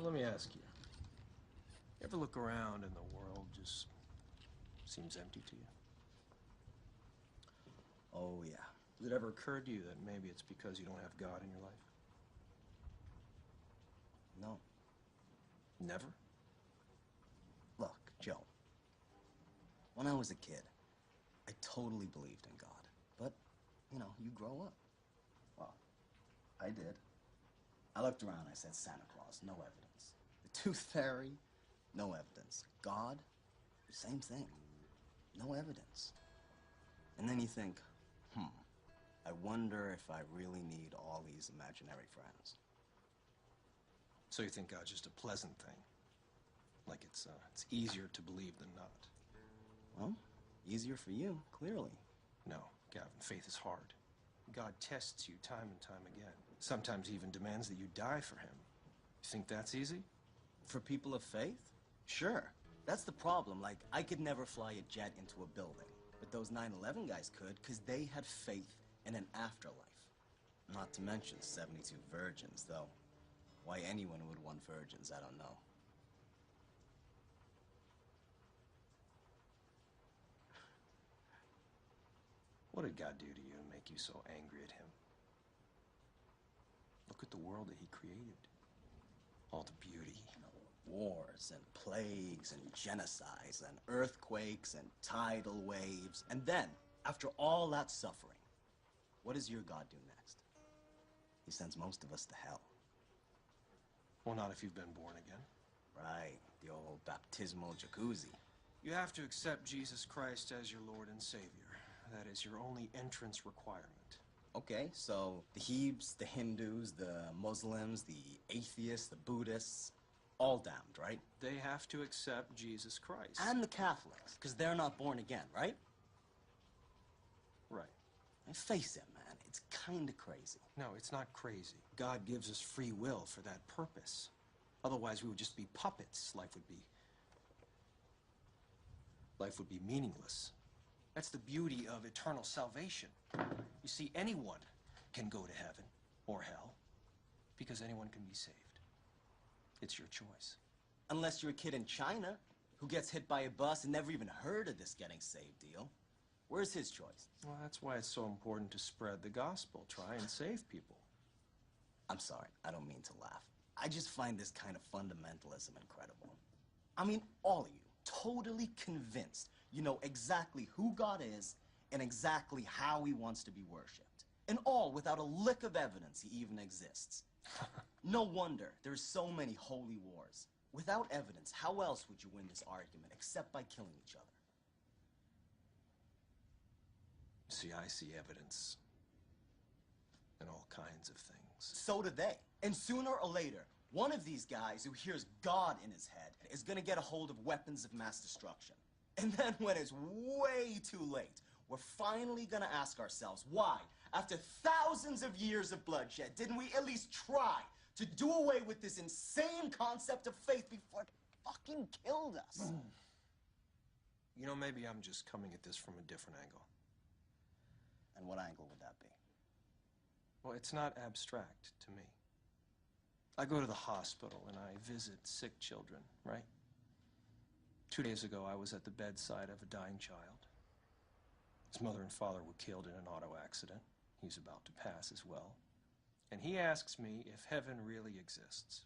Now, let me ask you. You ever look around and the world just seems empty to you? Oh, yeah. Has it ever occurred to you that maybe it's because you don't have God in your life? No. Never? Look, Joe. When I was a kid, I totally believed in God. But, you know, you grow up. Well, I did. I looked around, I said, Santa Claus, no evidence. The Tooth Fairy, no evidence. God, same thing. No evidence. And then you think, I wonder if I really need all these imaginary friends. So you think God's just a pleasant thing? Like it's easier to believe than not? Well, easier for you, clearly. No, Gavin, faith is hard. God tests you time and time again. Sometimes even demands that you die for him. You think that's easy? For people of faith? Sure. That's the problem. Like, I could never fly a jet into a building. But those 9/11 guys could, because they had faith in an afterlife. Not to mention 72 virgins, though. Why anyone would want virgins, I don't know. What did God do to you to make you so angry at him? Look at the world that he created. All the beauty. Wars and plagues and genocides and earthquakes and tidal waves. And then, after all that suffering, what does your God do next? He sends most of us to hell. Well, not if you've been born again. Right, the old baptismal jacuzzi. You have to accept Jesus Christ as your Lord and Savior. That is your only entrance requirement. Okay, so the Hebes, the Hindus, the Muslims, the atheists, the Buddhists, all damned, right? They have to accept Jesus Christ. And the Catholics, because they're not born again, right? Right. And face it, man, it's kind of crazy. No, it's not crazy. God gives us free will for that purpose. Otherwise, we would just be puppets. Life would be meaningless. That's the beauty of eternal salvation. You see, anyone can go to heaven or hell because anyone can be saved. It's your choice. Unless you're a kid in China who gets hit by a bus and never even heard of this getting saved deal. Where's his choice? Well, that's why it's so important to spread the gospel. Try and save people. I'm sorry, I don't mean to laugh. I just find this kind of fundamentalism incredible. I mean, all of you, totally convinced you know exactly who God is and exactly how he wants to be worshipped. And all without a lick of evidence he even exists. No wonder there's so many holy wars. Without evidence, how else would you win this argument except by killing each other? See, I see evidence in all kinds of things. So do they. And sooner or later, one of these guys who hears God in his head is gonna get a hold of weapons of mass destruction. And then when it's way too late, we're finally gonna ask ourselves why, after thousands of years of bloodshed, didn't we at least try to do away with this insane concept of faith before it fucking killed us? You know, maybe I'm just coming at this from a different angle. And what angle would that be? Well, it's not abstract to me. I go to the hospital and I visit sick children, right? 2 days ago, I was at the bedside of a dying child. His mother and father were killed in an auto accident. He's about to pass as well. And he asks me if heaven really exists.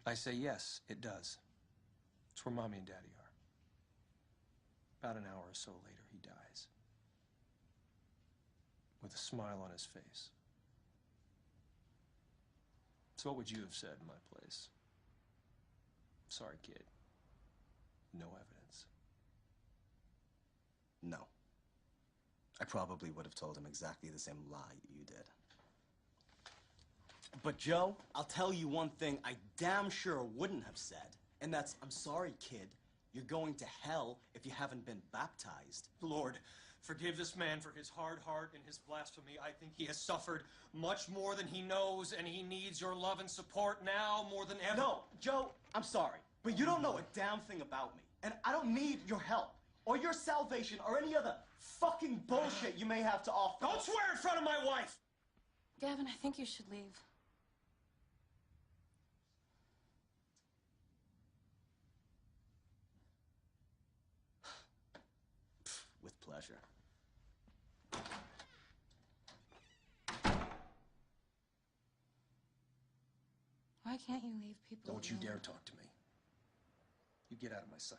I say, yes, it does. It's where Mommy and Daddy are. About an hour or so later, he dies. With a smile on his face. So what would you have said in my place? Sorry, kid. No evidence. No. I probably would have told him exactly the same lie you did. But Joe, I'll tell you one thing I damn sure wouldn't have said, and that's, I'm sorry, kid, you're going to hell if you haven't been baptized. Lord, forgive this man for his hard heart and his blasphemy. I think he has suffered much more than he knows, and he needs your love and support now more than ever. No, Joe, I'm sorry, but you don't know a damn thing about me, and I don't need your help, or your salvation, or any other fucking bullshit you may have to offer. Don't swear in front of my wife! Gavin, I think you should leave. pleasure. Why can't you leave people Don't you alone? dare talk to me. You get out of my sight.